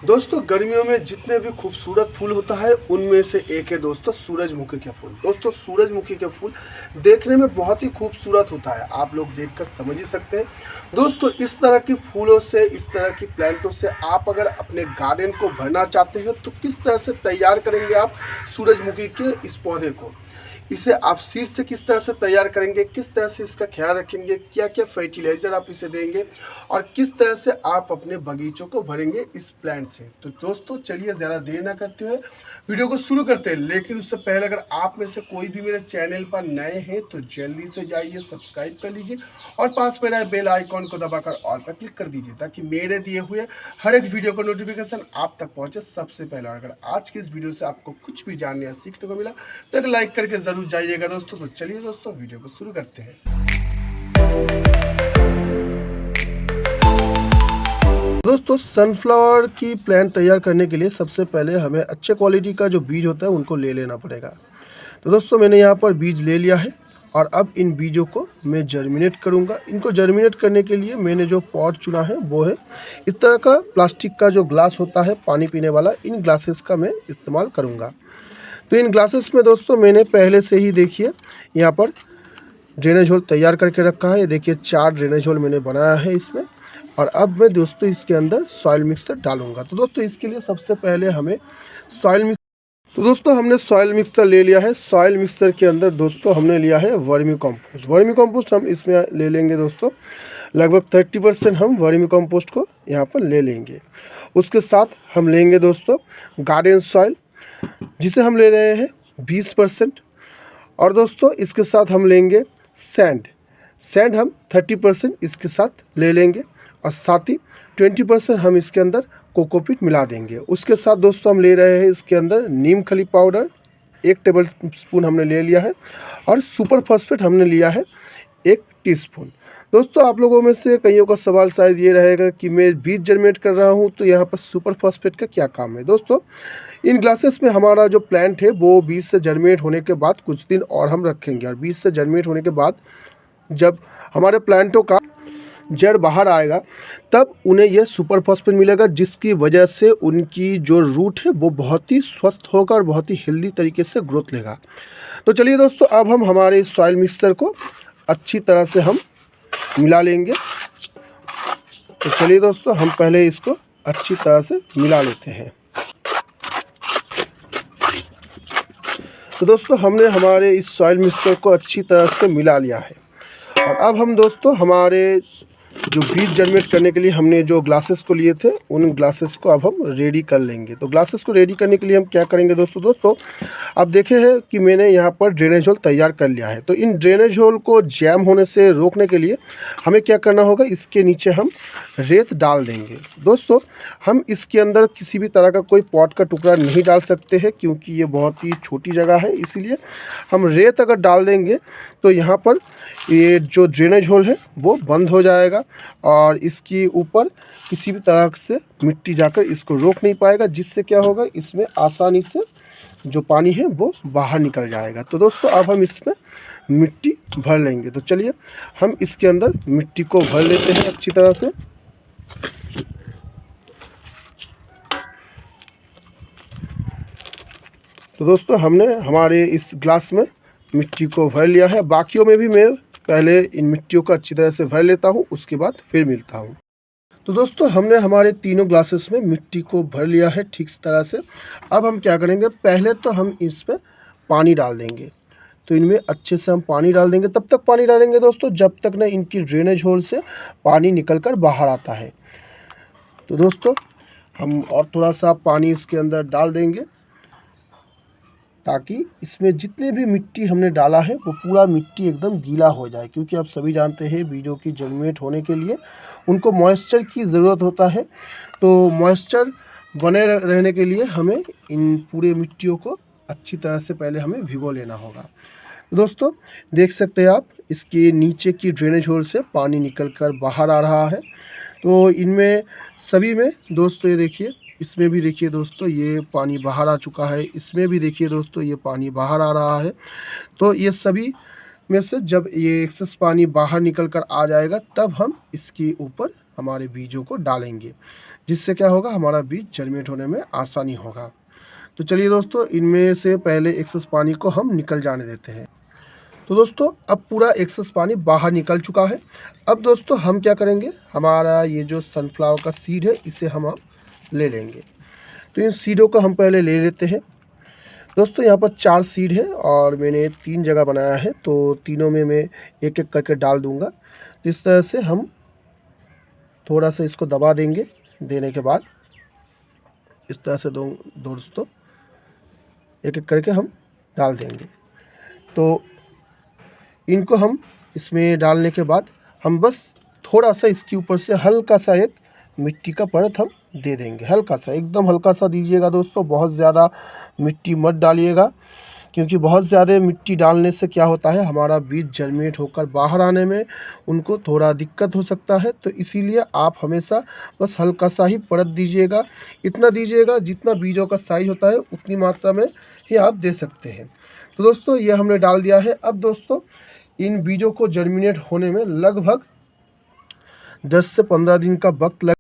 दोस्तों गर्मियों में जितने भी खूबसूरत फूल होता है उनमें से एक है दोस्तों सूरजमुखी के फूल। दोस्तों सूरजमुखी के फूल देखने में बहुत ही खूबसूरत होता है, आप लोग देखकर समझ ही सकते हैं। दोस्तों इस तरह की फूलों से, इस तरह की प्लांटों से आप अगर अपने गार्डन को भरना चाहते हैं तो किस तरह से तैयार करेंगे आप सूरजमुखी के इस पौधे को। इसे आप सीड से किस तरह से तैयार करेंगे, किस तरह से इसका ख्याल रखेंगे, क्या क्या फर्टिलाइज़र आप इसे देंगे और किस तरह से आप अपने बगीचों को भरेंगे इस प्लांट से। तो दोस्तों चलिए ज़्यादा देर ना करते हुए वीडियो को शुरू करते हैं। लेकिन उससे पहले अगर आप में से कोई भी मेरे चैनल पर नए हैं तो जल्दी से जाइए, सब्सक्राइब कर लीजिए और पास में रहे बेल आइकॉन को दबाकर ऑल पर क्लिक कर दीजिए ताकि मेरे दिए हुए हर एक वीडियो का नोटिफिकेशन आप तक पहुंचे सबसे पहले। और अगर आज की इस वीडियो से आपको कुछ भी जानने या सीखने को मिला तो एक लाइक करके ज़रूर जाइएगा दोस्तों। तो चलिए दोस्तों वीडियो को शुरू करते हैं। दोस्तों सनफ्लावर की प्लांट तैयार करने के लिए सबसे पहले हमें अच्छे क्वालिटी का जो बीज होता है उनको ले लेना पड़ेगा। तो दोस्तों मैंने यहाँ पर बीज ले लिया है और अब इन बीजों को मैं जर्मिनेट करूँगा। इनको जर्मिनेट करने के लिए मैंने जो पॉट चुना है वो है इस तरह का प्लास्टिक का जो ग्लास होता है पानी पीने वाला, इन ग्लासेस का मैं इस्तेमाल करूँगा। तो इन ग्लासेस में दोस्तों मैंने पहले से ही देखिए यहाँ पर ड्रेनेज होल तैयार करके रखा है। ये देखिए 4 ड्रेनेज होल मैंने बनाया है इसमें। और अब मैं दोस्तों इसके अंदर सॉइल मिक्सर डालूंगा। तो दोस्तों इसके लिए सबसे पहले हमें हमने सॉइल मिक्सर ले लिया है। सॉइल मिक्सर के अंदर दोस्तों हमने लिया है वर्मी कंपोस्ट। वर्मी कंपोस्ट हम इसमें ले लेंगे दोस्तों, लगभग 30% हम वर्मी कंपोस्ट को यहाँ पर ले लेंगे। उसके साथ हम लेंगे दोस्तों गार्डन सॉइल, जिसे हम ले रहे हैं 20%। और दोस्तों इसके साथ हम लेंगे सैंड हम 30% इसके साथ ले लेंगे और साथ ही 20% हम इसके अंदर कोकोपीट मिला देंगे। उसके साथ दोस्तों हम ले रहे हैं इसके अंदर नीम खली पाउडर 1 टेबल स्पून हमने ले लिया है और सुपर फॉस्फेट हमने लिया है 1 टीस्पून। दोस्तों आप लोगों में से कईयों का सवाल शायद ये रहेगा कि मैं बीज जर्मिनेट कर रहा हूँ तो यहाँ पर सुपर फॉस्फेट का क्या काम है। दोस्तों इन ग्लासेस में हमारा जो प्लांट है वो बीज से जर्मिनेट होने के बाद कुछ दिन और हम रखेंगे और बीज से जर्मिनेट होने के बाद जब हमारे प्लांटों का जड़ बाहर आएगा तब उन्हें यह सुपर फॉस्फेट मिलेगा, जिसकी वजह से उनकी जो रूट है वो बहुत ही स्वस्थ होगा और बहुत ही हेल्दी तरीके से ग्रोथ लेगा। तो चलिए दोस्तों अब हम हमारे सॉइल मिक्सचर को अच्छी तरह से हम मिला लेंगे। तो चलिए दोस्तों हम पहले इसको अच्छी तरह से मिला लेते हैं। तो दोस्तों हमने हमारे इस सॉइल मिक्सचर को अच्छी तरह से मिला लिया है और अब हम दोस्तों हमारे जो बीज जर्मिनेट करने के लिए हमने जो ग्लासेस को लिए थे उन ग्लासेस को अब हम रेडी कर लेंगे। तो ग्लासेस को रेडी करने के लिए हम क्या करेंगे दोस्तों अब देखे हैं कि मैंने यहाँ पर ड्रेनेज होल तैयार कर लिया है। तो इन ड्रेनेज होल को जैम होने से रोकने के लिए हमें क्या करना होगा, इसके नीचे हम रेत डाल देंगे। दोस्तों हम इसके अंदर किसी भी तरह का कोई पॉट का टुकड़ा नहीं डाल सकते हैं क्योंकि ये बहुत ही छोटी जगह है, इसीलिए हम रेत अगर डाल देंगे तो यहाँ पर ये जो ड्रेनेज होल है वो बंद हो जाएगा और इसके ऊपर किसी भी तरह से मिट्टी जाकर इसको रोक नहीं पाएगा, जिससे क्या होगा इसमें आसानी से जो पानी है वो बाहर निकल जाएगा। तो दोस्तों अब हम इसमें मिट्टी भर लेंगे। तो चलिए हम इसके अंदर मिट्टी को भर लेते हैं अच्छी तरह से। तो दोस्तों हमने हमारे इस ग्लास में मिट्टी को भर लिया है। बाकियों में भी मैं पहले इन मिट्टियों को अच्छी तरह से भर लेता हूँ, उसके बाद फिर मिलता हूँ। तो दोस्तों हमने हमारे तीनों ग्लासेस में मिट्टी को भर लिया है ठीक तरह से। अब हम क्या करेंगे, पहले तो हम इसमें पानी डाल देंगे। तो इनमें अच्छे से हम पानी डाल देंगे। तब तक पानी डालेंगे दोस्तों जब तक ना इनकी ड्रेनेज होल से पानी निकल कर बाहर आता है। तो दोस्तों हम और थोड़ा सा पानी इसके अंदर डाल देंगे ताकि इसमें जितने भी मिट्टी हमने डाला है वो पूरा मिट्टी एकदम गीला हो जाए, क्योंकि आप सभी जानते हैं बीजों की जर्मिनेट होने के लिए उनको मॉइस्चर की ज़रूरत होता है। तो मॉइस्चर बने रहने के लिए हमें इन पूरे मिट्टियों को अच्छी तरह से पहले हमें भिगो लेना होगा। तो दोस्तों देख सकते हैं आप इसके नीचे की ड्रेनेज होल से पानी निकल कर बाहर आ रहा है। तो इनमें सभी में दोस्तों ये देखिए, इसमें भी देखिए दोस्तों ये पानी बाहर आ चुका है, इसमें भी देखिए दोस्तों ये पानी बाहर आ रहा है। तो ये सभी में से जब ये एक्सेस पानी बाहर निकल कर आ जाएगा तब हम इसके ऊपर हमारे बीजों को डालेंगे। जिससे क्या होगा, हमारा बीज जर्मिनेट होने में आसानी होगा। तो चलिए दोस्तों, इनमें से पहले एक्सेस पानी को हम निकल जाने देते हैं। तो दोस्तों अब पूरा एक्सेस पानी बाहर निकल चुका है। अब दोस्तों हम क्या करेंगे, हमारा ये जो सनफ्लावर का सीड है इसे हम ले लेंगे। तो इन सीडों को हम पहले ले लेते हैं। दोस्तों यहाँ पर 4 सीड है और मैंने 3 जगह बनाया है, तो तीनों में मैं एक एक करके डाल दूँगा। इस तरह से हम थोड़ा सा इसको दबा देंगे। देने के बाद इस तरह से दोस्तों एक एक करके हम डाल देंगे। तो इनको हम इसमें डालने के बाद हम बस थोड़ा सा इसके ऊपर से हल्का सा एक मिट्टी का परत हम दे देंगे। हल्का सा, एकदम हल्का सा दीजिएगा दोस्तों, बहुत ज़्यादा मिट्टी मत डालिएगा, क्योंकि बहुत ज़्यादा मिट्टी डालने से क्या होता है, हमारा बीज जर्मिनेट होकर बाहर आने में उनको थोड़ा दिक्कत हो सकता है। तो इसीलिए आप हमेशा बस हल्का सा ही परत दीजिएगा। इतना दीजिएगा जितना बीजों का साइज़ होता है उतनी मात्रा में ही आप दे सकते हैं। तो दोस्तों ये हमने डाल दिया है। अब दोस्तों इन बीजों को जर्मिनेट होने में लगभग 10 से 15 दिन का वक्त लग।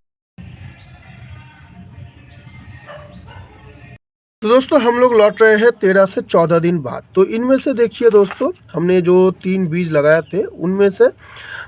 तो दोस्तों हम लोग लौट रहे हैं 13 से 14 दिन बाद। तो इनमें से देखिए दोस्तों, हमने जो 3 बीज लगाए थे उनमें से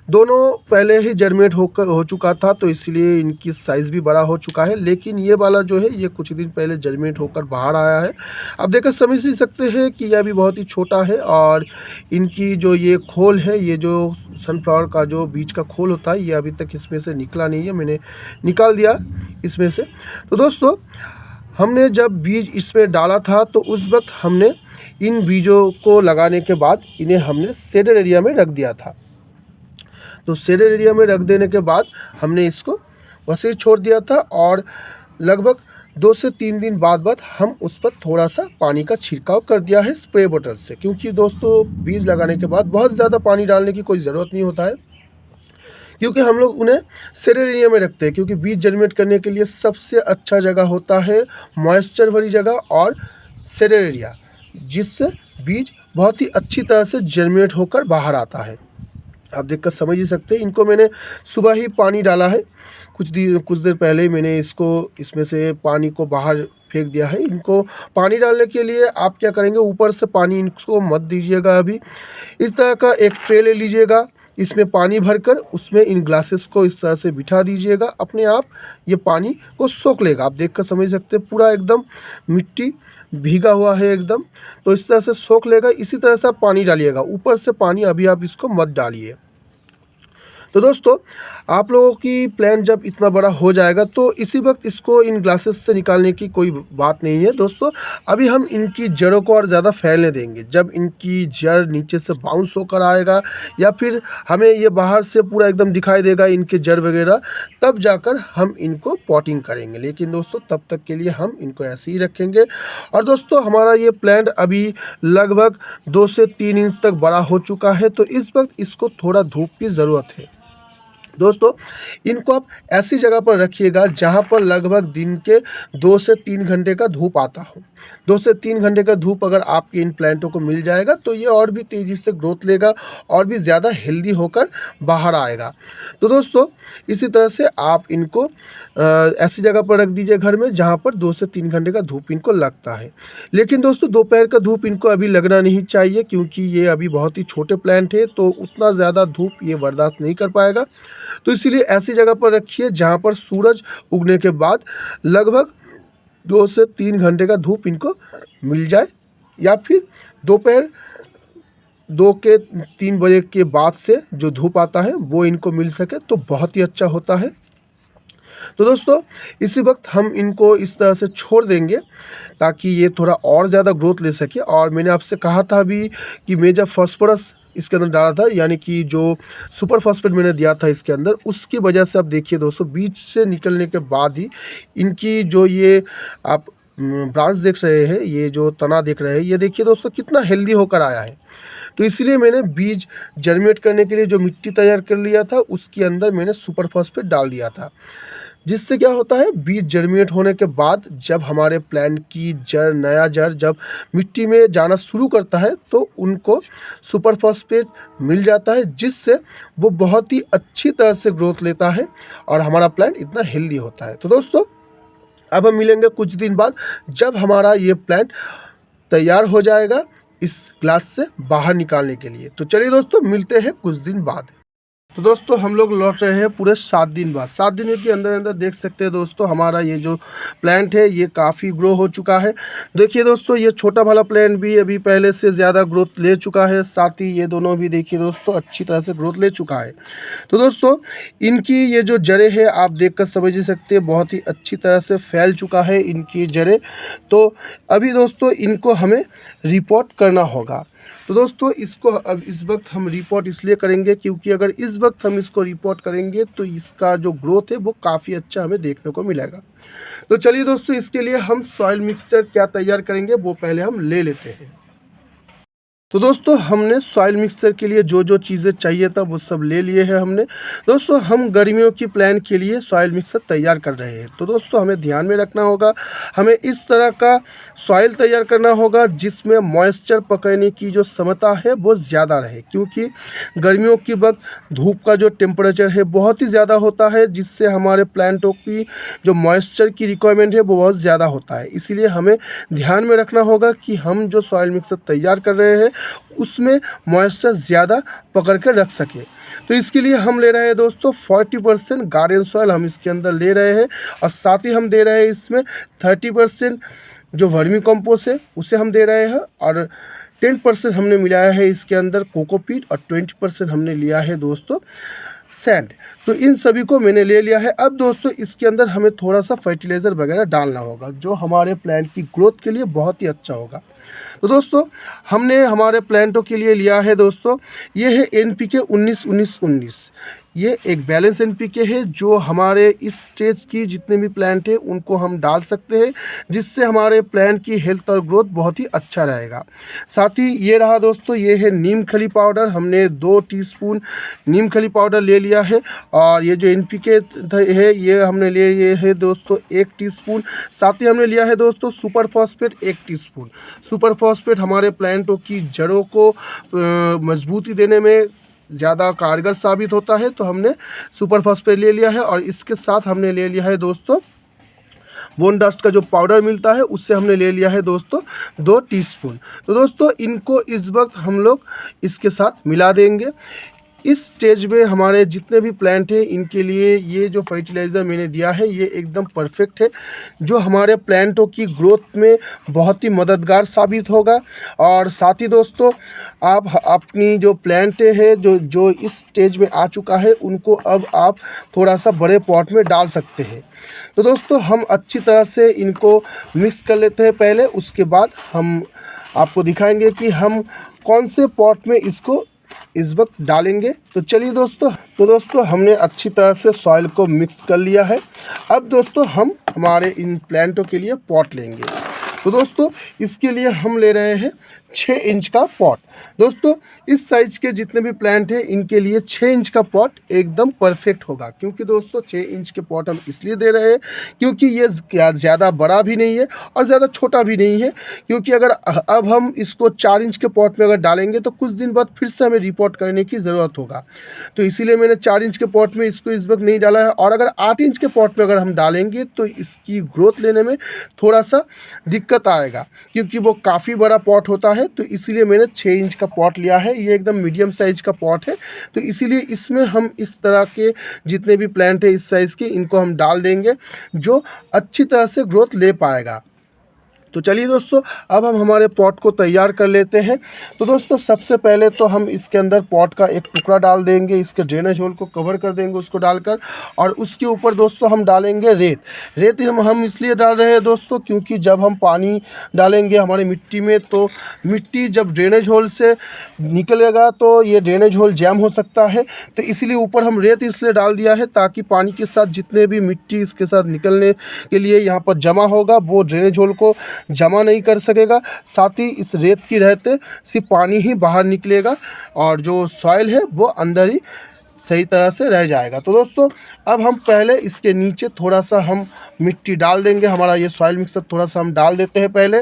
दोनों पहले ही जर्मिनेट हो चुका था, तो इसलिए इनकी साइज़ भी बड़ा हो चुका है। लेकिन ये वाला जो है ये कुछ दिन पहले जर्मिनेट होकर बाहर आया है। अब देखकर समझ ही सकते हैं कि यह अभी बहुत ही छोटा है और इनकी जो ये खोल है, ये जो सनफ्लावर का जो बीज का खोल होता है, ये अभी तक इसमें से निकला नहीं है। मैंने निकाल दिया इसमें से। तो दोस्तों हमने जब बीज इसमें डाला था तो उस वक्त हमने इन बीजों को लगाने के बाद इन्हें हमने शेडेड एरिया में रख दिया था। तो शेडेड एरिया में रख देने के बाद हमने इसको वैसे ही छोड़ दिया था और लगभग 2 से 3 दिन बाद हम उस पर थोड़ा सा पानी का छिड़काव कर दिया है स्प्रे बोतल से, क्योंकि दोस्तों बीज लगाने के बाद बहुत ज़्यादा पानी डालने की कोई ज़रूरत नहीं होता है, क्योंकि हम लोग उन्हें शेडेड एरिया में रखते हैं। क्योंकि बीज जर्मिनेट करने के लिए सबसे अच्छा जगह होता है मॉइस्चर भरी जगह और शेडेड एरिया, जिससे बीज बहुत ही अच्छी तरह से जर्मिनेट होकर बाहर आता है। आप देखकर समझ ही सकते हैं। इनको मैंने सुबह ही पानी डाला है, कुछ देर पहले ही मैंने इसमें से पानी को बाहर फेंक दिया है। इनको पानी डालने के लिए आप क्या करेंगे, ऊपर से पानी इनको मत दीजिएगा। अभी इस तरह का एक ट्रे ले लीजिएगा, इसमें पानी भरकर उसमें इन ग्लासेस को इस तरह से बिठा दीजिएगा। अपने आप ये पानी को सोख लेगा। आप देखकर समझ सकते हैं, पूरा एकदम मिट्टी भीगा हुआ है एकदम, तो इस तरह से सोख लेगा। इसी तरह से आप पानी डालिएगा, ऊपर से पानी अभी आप इसको मत डालिए। तो दोस्तों आप लोगों की प्लांट जब इतना बड़ा हो जाएगा तो इसी वक्त इसको इन ग्लासेस से निकालने की कोई बात नहीं है। दोस्तों अभी हम इनकी जड़ों को और ज़्यादा फैलने देंगे। जब इनकी जड़ नीचे से बाउंस होकर आएगा या फिर हमें ये बाहर से पूरा एकदम दिखाई देगा इनके जड़ वगैरह, तब जाकर हम इनको पॉटिंग करेंगे। लेकिन दोस्तों तब तक के लिए हम इनको ऐसे ही रखेंगे। और दोस्तों हमारा ये प्लांट अभी लगभग 2 से 3 इंच तक बड़ा हो चुका है, तो इस वक्त इसको थोड़ा धूप की ज़रूरत है। दोस्तों इनको आप ऐसी जगह पर रखिएगा जहां पर लगभग दिन के 2 से 3 घंटे का धूप आता हो। 2 से 3 घंटे का धूप अगर आपके इन प्लांटों को मिल जाएगा तो ये और भी तेज़ी से ग्रोथ लेगा और भी ज़्यादा हेल्दी होकर बाहर आएगा। तो दोस्तों इसी तरह से आप इनको ऐसी जगह पर रख दीजिए घर में जहाँ पर 2 से 3 घंटे का धूप इनको लगता है। लेकिन दोस्तों दोपहर का धूप इनको अभी लगना नहीं चाहिए, क्योंकि ये अभी बहुत ही छोटे प्लांट है, तो उतना ज़्यादा धूप ये बर्दाश्त नहीं कर पाएगा। तो इसीलिए ऐसी जगह पर रखिए जहाँ पर सूरज उगने के बाद लगभग 2 से 3 घंटे का धूप इनको मिल जाए, या फिर दोपहर 2 के 3 बजे के बाद से जो धूप आता है वो इनको मिल सके तो बहुत ही अच्छा होता है। तो दोस्तों इसी वक्त हम इनको इस तरह से छोड़ देंगे ताकि ये थोड़ा और ज़्यादा ग्रोथ ले सके। और मैंने आपसे कहा था अभी कि मैं जब फॉस्फोरस इसके अंदर डाला था, यानी कि जो सुपर फॉस्फेट मैंने दिया था इसके अंदर, उसकी वजह से अब देखिए दोस्तों बीज से निकलने के बाद ही इनकी जो ये आप ब्रांच देख रहे हैं, ये जो तना देख रहे हैं, ये देखिए दोस्तों कितना हेल्दी होकर आया है। तो इसलिए मैंने बीज जर्मिनेट करने के लिए जो मिट्टी तैयार कर लिया था उसके अंदर मैंने सुपर फॉस्फेट डाल दिया था। जिससे क्या होता है, बीज जर्मिनेट होने के बाद जब हमारे प्लांट की जड़, नया जड़ जब मिट्टी में जाना शुरू करता है तो उनको सुपर फॉस्फेट मिल जाता है, जिससे वो बहुत ही अच्छी तरह से ग्रोथ लेता है और हमारा प्लांट इतना हेल्दी होता है। तो दोस्तों अब हम मिलेंगे कुछ दिन बाद जब हमारा ये प्लांट तैयार हो जाएगा इस ग्लास से बाहर निकालने के लिए। तो चलिए दोस्तों मिलते हैं कुछ दिन बाद। तो दोस्तों हम लोग लौट रहे हैं पूरे 7 दिन बाद। 7 दिनों के अंदर अंदर देख सकते हैं दोस्तों हमारा ये जो प्लांट है ये काफ़ी ग्रो हो चुका है। देखिए दोस्तों ये छोटा वाला प्लांट भी अभी पहले से ज़्यादा ग्रोथ ले चुका है, साथ ही ये दोनों भी देखिए दोस्तों अच्छी तरह से ग्रोथ ले चुका है। तो दोस्तों इनकी ये जो जड़ें हैं आप देख कर समझ ही सकते हैं, बहुत ही अच्छी तरह से फैल चुका है इनकी जड़ें। तो अभी दोस्तों इनको हमें रिपोर्ट करना होगा। तो दोस्तों इसको अब इस वक्त हम रिपोर्ट इसलिए करेंगे क्योंकि अगर इस वक्त हम इसको रिपोर्ट करेंगे तो इसका जो ग्रोथ है वो काफ़ी अच्छा हमें देखने को मिलेगा। तो चलिए दोस्तों इसके लिए हम सॉइल मिक्सचर क्या तैयार करेंगे वो पहले हम ले लेते हैं। तो दोस्तों हमने सॉइल मिक्सचर के लिए जो जो चीज़ें चाहिए था वो सब ले लिए हैं हमने। दोस्तों हम गर्मियों की प्लान के लिए सॉइल मिक्सचर तैयार कर रहे हैं। तो दोस्तों हमें ध्यान में रखना होगा, हमें इस तरह का सॉइल तैयार करना होगा जिसमें मॉइस्चर पकड़ने की जो क्षमता है वो ज़्यादा रहे, क्योंकि गर्मियों के वक्त धूप का जो टेम्परेचर है बहुत ही ज़्यादा होता है, जिससे हमारे प्लांटों की जो मॉइस्चर की रिक्वायरमेंट है वो बहुत ज़्यादा होता है। इसीलिए हमें ध्यान में रखना होगा कि हम जो सॉइल मिक्सचर तैयार कर रहे हैं उसमें मॉइस्चर ज़्यादा पकड़ कर रख सके। तो इसके लिए हम ले रहे हैं दोस्तों 40% गार्डन सॉइल हम इसके अंदर ले रहे हैं, और साथ ही हम दे रहे हैं इसमें 30% जो वर्मी कंपोस्ट है उसे हम दे रहे हैं, और 10% हमने मिलाया है इसके अंदर कोकोपीट, और 20% हमने लिया है दोस्तों सैंड। तो इन सभी को मैंने ले लिया है। अब दोस्तों इसके अंदर हमें थोड़ा सा फर्टिलाइज़र वगैरह डालना होगा जो हमारे प्लांट की ग्रोथ के लिए बहुत ही अच्छा होगा। तो दोस्तों हमने हमारे प्लांटों के लिए लिया है दोस्तों, ये है NPK 19-19-19। ये एक बैलेंस NPK है जो हमारे इस स्टेज की जितने भी प्लांट हैं उनको हम डाल सकते हैं, जिससे हमारे प्लांट की हेल्थ और ग्रोथ बहुत ही अच्छा रहेगा। साथ ही ये रहा दोस्तों, ये है नीम खली पाउडर, हमने 2 टीस्पून नीम खली पाउडर ले लिया है। और ये जो NPK है ये हमने ले लिए है दोस्तों 1 टीस्पून। साथ ही हमने लिया है दोस्तों super phosphate 1 teaspoon. Super phosphate हमारे प्लांटों की जड़ों को मजबूती देने में ज़्यादा कारगर साबित होता है, तो हमने सुपर फॉस्फेट ले लिया है। और इसके साथ हमने ले लिया है दोस्तों बोन डस्ट का जो पाउडर मिलता है उससे हमने ले लिया है दोस्तों 2 टीस्पून। तो दोस्तों इनको इस वक्त हम लोग इसके साथ मिला देंगे। इस स्टेज में हमारे जितने भी प्लांट हैं इनके लिए ये जो फर्टिलाइज़र मैंने दिया है ये एकदम परफेक्ट है, जो हमारे प्लांटों की ग्रोथ में बहुत ही मददगार साबित होगा। और साथ ही दोस्तों आप अपनी जो प्लांट है जो इस स्टेज में आ चुका है उनको अब आप थोड़ा सा बड़े पॉट में डाल सकते हैं। तो दोस्तों हम अच्छी तरह से इनको मिक्स कर लेते हैं पहले, उसके बाद हम आपको दिखाएंगे कि हम कौन से पॉट में इसको इस वक्त डालेंगे। तो चलिए दोस्तों हमने अच्छी तरह से सॉइल को मिक्स कर लिया है। अब दोस्तों हम हमारे इन प्लांटों के लिए पॉट लेंगे। तो दोस्तों इसके लिए हम ले रहे हैं 6 इंच का पॉट। दोस्तों इस साइज के जितने भी प्लांट हैं इनके लिए 6 इंच का पॉट एकदम परफेक्ट होगा, क्योंकि दोस्तों 6 इंच के पॉट हम इसलिए दे रहे हैं क्योंकि ये ज़्यादा बड़ा भी नहीं है और ज़्यादा छोटा भी नहीं है। क्योंकि अगर अब हम इसको 4 इंच के पॉट में अगर डालेंगे तो कुछ दिन बाद फिर से हमें रिपोर्ट करने की ज़रूरत होगा, तो इसीलिए मैंने 4 इंच के पॉट में इसको इस वक्त नहीं डाला है। और अगर 8 इंच के पॉट में अगर हम डालेंगे तो इसकी ग्रोथ लेने में थोड़ा सा दिक्कत आएगा, क्योंकि वो काफ़ी बड़ा पॉट होता है। तो इसीलिए मैंने 6 इंच का पॉट लिया है। ये एकदम मीडियम साइज का पॉट है, तो इसीलिए इसमें हम इस तरह के जितने भी प्लांट है इस साइज़ के इनको हम डाल देंगे जो अच्छी तरह से ग्रोथ ले पाएगा। तो चलिए दोस्तों अब हम हमारे पॉट को तैयार कर लेते हैं। तो दोस्तों सबसे पहले तो हम इसके अंदर पॉट का एक टुकड़ा डाल देंगे, इसके ड्रेनेज होल को कवर कर देंगे उसको डालकर, और उसके ऊपर दोस्तों हम डालेंगे रेत हम इसलिए डाल रहे हैं दोस्तों क्योंकि जब हम पानी डालेंगे हमारी मिट्टी में तो मिट्टी जब ड्रेनेज होल से निकलेगा तो ये ड्रेनेज होल जैम हो सकता है। तो इसीलिए ऊपर हम रेत इसलिए डाल दिया है ताकि पानी के साथ जितने भी मिट्टी इसके साथ निकलने के लिए यहाँ पर जमा होगा वो ड्रेनेज होल को जमा नहीं कर सकेगा। साथ ही इस रेत की रहते सिर्फ पानी ही बाहर निकलेगा और जो सॉइल है वो अंदर ही सही तरह से रह जाएगा। तो दोस्तों अब हम पहले इसके नीचे थोड़ा सा हम मिट्टी डाल देंगे। हमारा ये सॉइल मिक्सर थोड़ा सा हम डाल देते हैं पहले।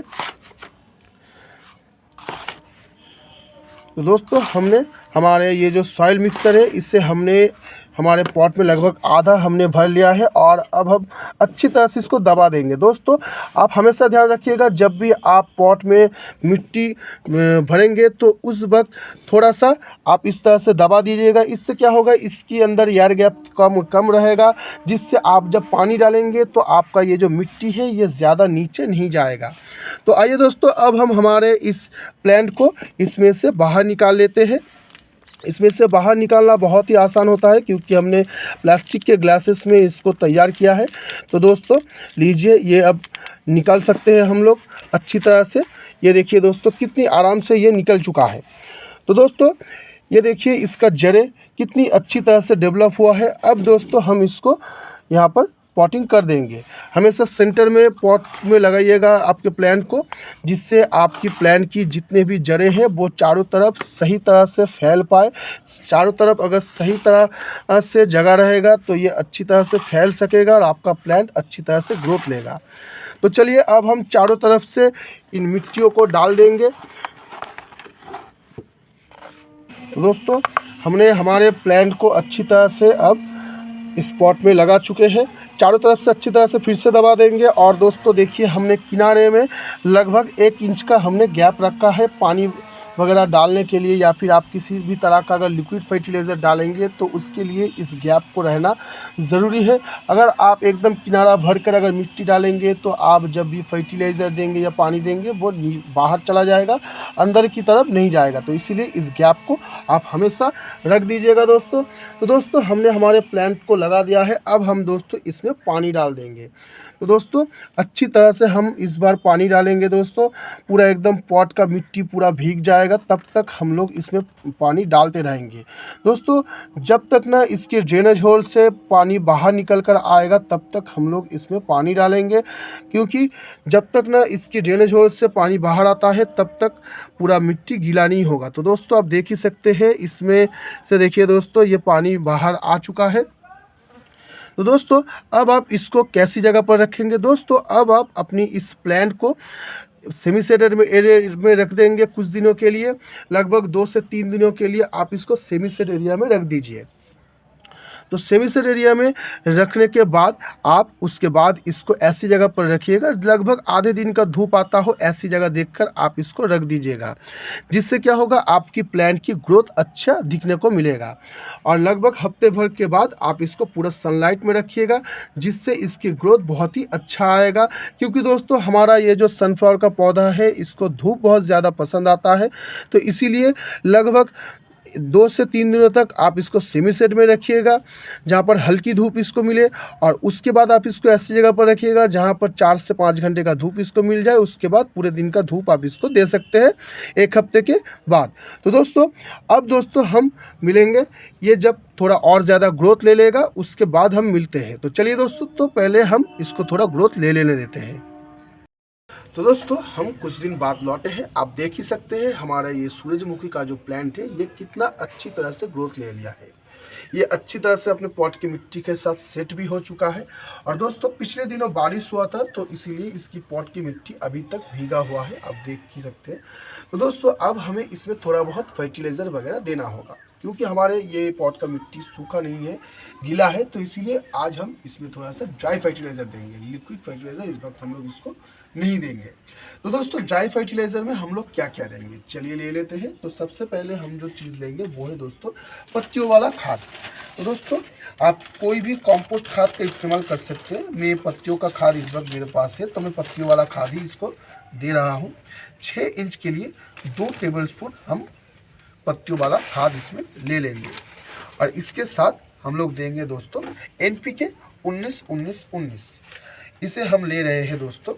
तो दोस्तों हमने हमारे ये जो सॉइल मिक्सर है इससे हमने हमारे पॉट में लगभग आधा हमने भर लिया है और अब हम अच्छी तरह से इसको दबा देंगे। दोस्तों आप हमेशा ध्यान रखिएगा, जब भी आप पॉट में मिट्टी भरेंगे तो उस वक्त थोड़ा सा आप इस तरह से दबा दीजिएगा। इससे क्या होगा, इसके अंदर एयर गैप कम रहेगा, जिससे आप जब पानी डालेंगे तो आपका ये जो मिट्टी है ये ज़्यादा नीचे नहीं जाएगा। तो आइए दोस्तों अब हम हमारे इस प्लांट को इसमें से बाहर निकाल लेते हैं। इसमें से बाहर निकालना बहुत ही आसान होता है क्योंकि हमने प्लास्टिक के ग्लासेस में इसको तैयार किया है। तो दोस्तों लीजिए, ये अब निकाल सकते हैं हम लोग अच्छी तरह से। ये देखिए दोस्तों कितनी आराम से ये निकल चुका है। तो दोस्तों ये देखिए इसका जड़ें कितनी अच्छी तरह से डेवलप हुआ है। अब दोस्तों हम इसको यहाँ पर पॉटिंग कर देंगे। हमेशा सेंटर में पॉट में लगाइएगा आपके प्लांट को, जिससे आपकी प्लांट की जितने भी जड़ें हैं वो चारों तरफ सही तरह से फैल पाए। चारों तरफ अगर सही तरह से जगह रहेगा तो ये अच्छी तरह से फैल सकेगा और आपका प्लांट अच्छी तरह से ग्रोथ लेगा। तो चलिए अब हम चारों तरफ से इन मिट्टियों को डाल देंगे। तो दोस्तों हमने हमारे प्लांट को अच्छी तरह से अब इस पॉट में लगा चुके हैं। चारों तरफ से अच्छी तरह से फिर से दबा देंगे। और दोस्तों देखिए हमने किनारे में लगभग 1 इंच का हमने गैप रखा है पानी वगैरह डालने के लिए, या फिर आप किसी भी तरह का अगर लिक्विड फर्टिलाइज़र डालेंगे तो उसके लिए इस गैप को रहना ज़रूरी है। अगर आप एकदम किनारा भरकर अगर मिट्टी डालेंगे तो आप जब भी फर्टिलाइज़र देंगे या पानी देंगे वो बाहर चला जाएगा, अंदर की तरफ नहीं जाएगा। तो इसीलिए इस गैप को आप हमेशा रख दीजिएगा दोस्तों। तो दोस्तों हमने हमारे प्लांट को लगा दिया है। अब हम दोस्तों इसमें पानी डाल देंगे। तो दोस्तों अच्छी तरह से हम इस बार पानी डालेंगे दोस्तों, पूरा एकदम पॉट का मिट्टी पूरा भीग जाएगा, तब तक हम लोग इसमें पानी डालते रहेंगे। दोस्तों जब तक ना इसके ड्रेनेज होल से पानी बाहर निकल कर आएगा तब तक हम लोग इसमें पानी डालेंगे, क्योंकि जब तक ना इसके ड्रेनेज होल से पानी बाहर आता है तब तक पूरा मिट्टी गीला नहीं होगा। तो दोस्तों आप देख ही सकते हैं, इसमें से देखिए दोस्तों ये पानी बाहर आ चुका है। तो दोस्तों अब आप इसको कैसी जगह पर रखेंगे, दोस्तों अब आप अपनी इस प्लांट को सेमी शेडेड में एरिया में रख देंगे कुछ दिनों के लिए। लगभग 2 से 3 दिनों के लिए आप इसको सेमी शेड एरिया में रख दीजिए। तो सेमी शेड एरिया में रखने के बाद आप उसके बाद इसको ऐसी जगह पर रखिएगा, लगभग आधे दिन का धूप आता हो ऐसी जगह देखकर आप इसको रख दीजिएगा, जिससे क्या होगा आपकी प्लांट की ग्रोथ अच्छा दिखने को मिलेगा। और लगभग हफ्ते भर के बाद आप इसको पूरा सनलाइट में रखिएगा, जिससे इसकी ग्रोथ बहुत ही अच्छा आएगा। क्योंकि दोस्तों हमारा ये जो सनफ्लावर का पौधा है इसको धूप बहुत ज़्यादा पसंद आता है, तो इसीलिए लगभग 2 से 3 दिनों तक आप इसको सेमी शेड में रखिएगा, जहाँ पर हल्की धूप इसको मिले। और उसके बाद आप इसको ऐसी जगह पर रखिएगा जहाँ पर 4 से 5 घंटे का धूप इसको मिल जाए। उसके बाद पूरे दिन का धूप आप इसको दे सकते हैं 1 हफ्ते के बाद। तो दोस्तों अब दोस्तों हम मिलेंगे, ये जब थोड़ा और ज़्यादा ग्रोथ ले लेगा उसके बाद हम मिलते हैं। तो चलिए दोस्तों, तो पहले हम इसको थोड़ा ग्रोथ ले लेने देते हैं। तो दोस्तों हम कुछ दिन बाद लौटे हैं। आप देख ही सकते हैं हमारा ये सूरजमुखी का जो प्लांट है ये कितना अच्छी तरह से ग्रोथ ले लिया है। ये अच्छी तरह से अपने पॉट की मिट्टी के साथ सेट भी हो चुका है। और दोस्तों पिछले दिनों बारिश हुआ था तो इसीलिए इसकी पॉट की मिट्टी अभी तक भीगा हुआ है, आप देख ही सकते हैं। तो दोस्तों अब हमें इसमें थोड़ा बहुत फर्टिलाइज़र वगैरह देना होगा, क्योंकि हमारे ये पॉट का मिट्टी सूखा नहीं है, गीला है। तो इसीलिए आज हम इसमें थोड़ा सा ड्राई फर्टिलाइज़र देंगे। लिक्विड फर्टिलाइज़र इस वक्त हम लोग इसको नहीं देंगे। तो दोस्तों ड्राई फर्टिलाइज़र में हम लोग क्या क्या देंगे, चलिए ले लेते हैं। तो सबसे पहले हम जो चीज़ लेंगे वो है दोस्तों पत्तियों वाला खाद। तो दोस्तों आप कोई भी कंपोस्ट खाद का इस्तेमाल कर सकते हैं। मैं पत्तियों का खाद इस वक्त मेरे पास है तो मैं पत्तियों वाला खाद ही इसको दे रहा हूँ। 6 इंच के लिए 2 टेबलस्पून हम पत्तियों वाला खाद इसमें ले लेंगे। और इसके साथ हम लोग देंगे दोस्तों NPK 19-19-19। इसे हम ले रहे हैं दोस्तों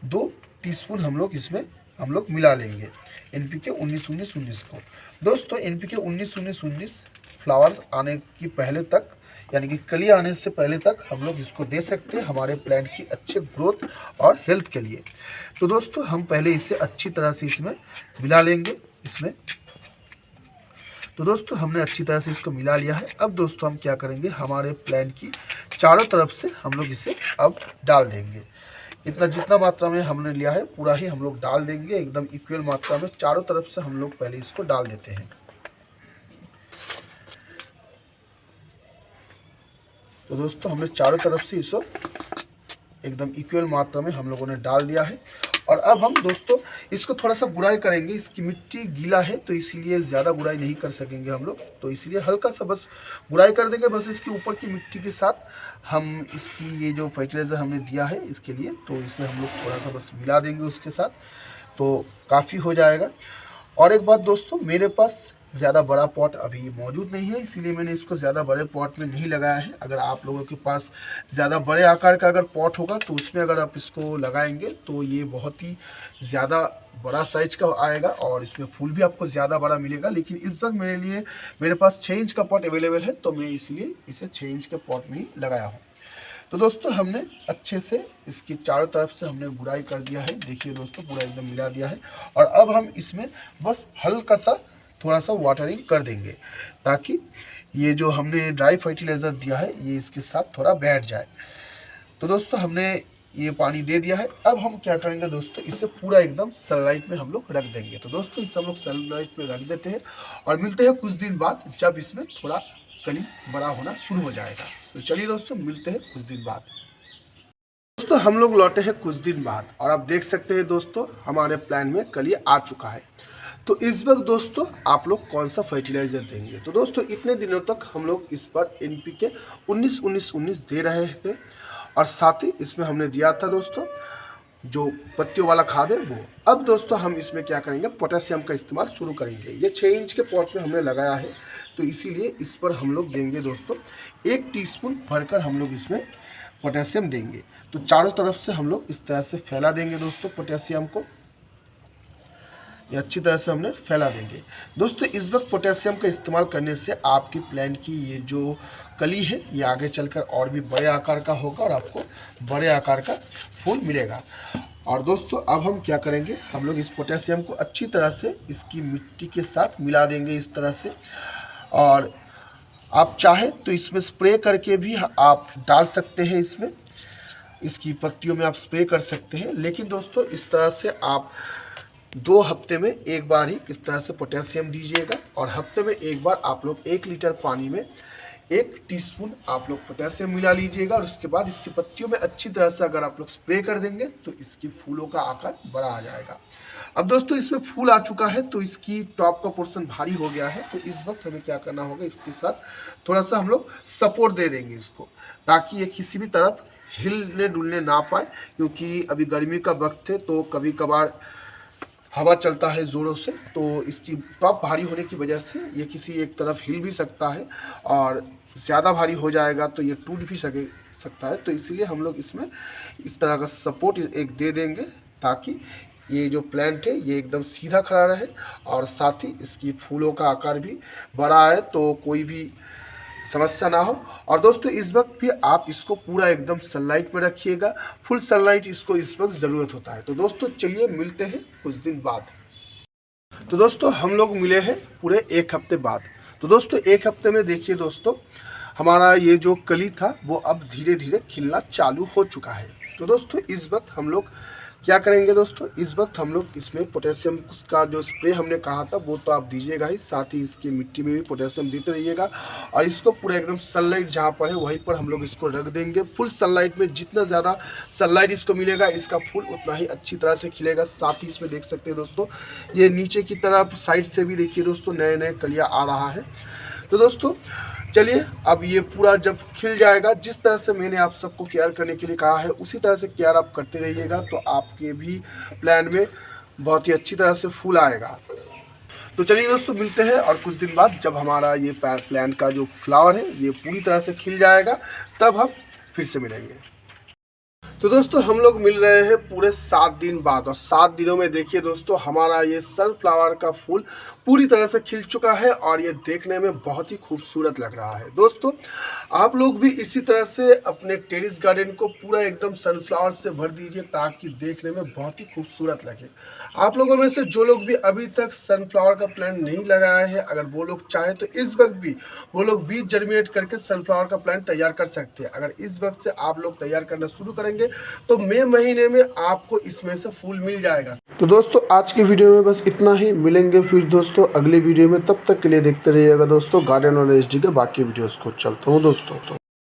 2 टीस्पून हम लोग इसमें मिला लेंगे NPK 19-19-19 को। दोस्तों NPK 19-19-19 फ्लावर आने की पहले तक, यानी कि कली आने से पहले तक हम लोग इसको दे सकते हैं हमारे प्लांट की अच्छे ग्रोथ और हेल्थ के लिए। तो दोस्तों हम पहले इसे अच्छी तरह से इसमें मिला लेंगे इसमें। तो दोस्तों हमने अच्छी तरह से इसको मिला लिया है। अब दोस्तों हम क्या करेंगे, हमारे प्लांट की चारों तरफ से हम लोग इसे अब डाल देंगे। इतना जितना मात्रा में हमने लिया है पूरा ही हम लोग डाल देंगे, एकदम इक्वल मात्रा में चारों तरफ से हम लोग पहले इसको डाल देते हैं। तो दोस्तों हमने चारों तरफ से इसको एकदम इक्वल मात्रा में हम लोगों ने डाल दिया है। और अब हम दोस्तों इसको थोड़ा सा गुड़ाई करेंगे। इसकी मिट्टी गीला है तो इसीलिए ज़्यादा गुड़ाई नहीं कर सकेंगे हम लोग, तो इसीलिए हल्का सा बस गुड़ाई कर देंगे। बस इसके ऊपर की मिट्टी के साथ हम इसकी ये जो फर्टिलाइज़र हमने दिया है इसके लिए, तो इसे हम लोग थोड़ा सा बस मिला देंगे उसके साथ, तो काफ़ी हो जाएगा। और एक बात दोस्तों, मेरे पास ज़्यादा बड़ा पॉट अभी मौजूद नहीं है, इसीलिए मैंने इसको ज़्यादा बड़े पॉट में नहीं लगाया है। अगर आप लोगों के पास ज़्यादा बड़े आकार का अगर पॉट होगा तो उसमें अगर आप इसको लगाएंगे तो ये बहुत ही ज़्यादा बड़ा साइज का आएगा और इसमें फूल भी आपको ज़्यादा बड़ा मिलेगा। लेकिन इस वक्त मेरे पास 6 इंच का पॉट अवेलेबल है, तो मैं इसलिए इसे 6 इंच के पॉट में ही लगाया हूँ। तो दोस्तों हमने अच्छे से इसकी चारों तरफ से हमने गुड़ाई कर दिया है। देखिए दोस्तों पूरा एकदम मिला दिया है। और अब हम इसमें बस हल्का सा थोड़ा सा वाटरिंग कर देंगे ताकि ये जो हमने ड्राई फर्टिलाइज़र दिया है ये इसके साथ थोड़ा बैठ जाए। तो दोस्तों हमने ये पानी दे दिया है। अब हम क्या करेंगे दोस्तों, इसे पूरा एकदम सनलाइट में हम लोग रख देंगे। तो दोस्तों इसे हम लोग सनलाइट में रख देते हैं और मिलते हैं कुछ दिन बाद जब इसमें थोड़ा कली बड़ा होना शुरू हो जाएगा। तो चलिए दोस्तों मिलते हैं कुछ दिन बाद। दोस्तों हम लोग लौटे हैं कुछ दिन बाद और आप देख सकते हैं दोस्तों हमारे प्लांट में कली आ चुका है। तो इस वक्त दोस्तों आप लोग कौन सा फर्टिलाइज़र देंगे। तो दोस्तों इतने दिनों तक हम लोग इस पर NPK 19-19-19 दे रहे थे और साथ ही इसमें हमने दिया था दोस्तों जो पत्तियों वाला खाद है वो। अब दोस्तों हम इसमें क्या करेंगे, पोटेशियम का इस्तेमाल शुरू करेंगे। ये 6 इंच के पॉट में हमने लगाया है, तो इसीलिए इस पर हम लोग देंगे दोस्तों 1 टीस्पून भरकर हम लोग इसमें पोटेशियम देंगे। तो चारों तरफ से हम लोग इस तरह से फैला देंगे दोस्तों पोटेशियम को, ये अच्छी तरह से हमने फैला देंगे। दोस्तों इस वक्त पोटेशियम का इस्तेमाल करने से आपकी प्लांट की ये जो कली है ये आगे चलकर और भी बड़े आकार का होगा और आपको बड़े आकार का फूल मिलेगा। और दोस्तों अब हम क्या करेंगे, हम लोग इस पोटेशियम को अच्छी तरह से इसकी मिट्टी के साथ मिला देंगे इस तरह से। और आप चाहे तो इसमें स्प्रे करके भी आप डाल सकते हैं, इसमें इसकी पत्तियों में आप स्प्रे कर सकते हैं। लेकिन दोस्तों इस तरह से आप 2 हफ्ते में एक बार ही इस तरह से पोटेशियम दीजिएगा और हफ्ते में एक बार आप लोग 1 लीटर पानी में 1 टीस्पून आप लोग पोटेशियम मिला लीजिएगा। और उसके बाद इसकी पत्तियों में अच्छी तरह से अगर आप लोग स्प्रे कर देंगे तो इसकी फूलों का आकार बड़ा आ जाएगा। अब दोस्तों इसमें फूल आ चुका है तो इसकी टॉप का पोर्शन भारी हो गया है, तो इस वक्त हमें क्या करना होगा, इसके साथ थोड़ा सा हम लोग सपोर्ट दे देंगे इसको, ताकि ये किसी भी तरफ हिलने डुलने ना पाए। क्योंकि अभी गर्मी का वक्त है तो कभी कभार हवा चलता है ज़ोरों से, तो इसकी टॉप भारी होने की वजह से ये किसी एक तरफ हिल भी सकता है और ज़्यादा भारी हो जाएगा तो ये टूट भी सकता है। तो इसीलिए हम लोग इसमें इस तरह का सपोर्ट एक दे देंगे ताकि ये जो प्लांट है ये एकदम सीधा खड़ा रहे और साथ ही इसकी फूलों का आकार भी बड़ा आए, तो कोई भी समस्या ना हो। और दोस्तों इस वक्त भी आप इसको पूरा एकदम सनलाइट में रखिएगा, फुल सनलाइट इसको इस वक्त ज़रूरत होता है। तो दोस्तों चलिए मिलते हैं कुछ दिन बाद। तो दोस्तों हम लोग मिले हैं पूरे 1 हफ्ते बाद। तो दोस्तों 1 हफ्ते में देखिए दोस्तों हमारा ये जो कली था वो अब धीरे धीरे खिलना चालू हो चुका है। तो दोस्तों इस वक्त हम लोग क्या करेंगे दोस्तों, इस वक्त हम लोग इसमें पोटेशियम का जो स्प्रे हमने कहा था वो तो आप दीजिएगा ही, साथ ही इसकी मिट्टी में भी पोटेशियम देते रहिएगा। और इसको पूरा एकदम सनलाइट जहाँ पर है वहीं पर हम लोग इसको रख देंगे। फुल सनलाइट में जितना ज़्यादा सनलाइट इसको मिलेगा इसका फूल उतना ही अच्छी तरह से खिलेगा। साथ ही इसमें देख सकते हैं दोस्तों ये नीचे की तरफ साइड से भी देखिए दोस्तों नए नए कलियाँ आ रहा है। तो दोस्तों चलिए अब ये पूरा जब खिल जाएगा, जिस तरह से मैंने आप सबको केयर करने के लिए कहा है उसी तरह से केयर आप करते रहिएगा, तो आपके भी प्लांट में बहुत ही अच्छी तरह से फूल आएगा। तो चलिए दोस्तों मिलते हैं और कुछ दिन बाद जब हमारा ये प्लांट का जो फ्लावर है ये पूरी तरह से खिल जाएगा तब हम फिर से मिलेंगे। तो दोस्तों हम लोग मिल रहे हैं पूरे 7 दिन बाद, और 7 दिनों में देखिए दोस्तों हमारा ये सनफ्लावर का फूल पूरी तरह से खिल चुका है और ये देखने में बहुत ही खूबसूरत लग रहा है। दोस्तों आप लोग भी इसी तरह से अपने टेरेस गार्डन को पूरा एकदम सनफ्लावर से भर दीजिए ताकि देखने में बहुत ही खूबसूरत लगे। आप लोगों में से जो लोग भी अभी तक सनफ्लावर का प्लांट नहीं लगाया है, अगर वो लोग चाहे तो इस वक्त भी वो लोग बीज जर्मिनेट करके सनफ्लावर का प्लांट तैयार कर सकते हैं। अगर इस वक्त से आप लोग तैयार करना शुरू करेंगे तो मई महीने में आपको इसमें से फूल मिल जाएगा। तो दोस्तों आज की वीडियो में बस इतना ही, मिलेंगे फिर दोस्तों अगली वीडियो में। तब तक के लिए देखते रहिएगा दोस्तों गार्डन और एसडी के बाकी वीडियोस को। चलता हूँ दोस्तों।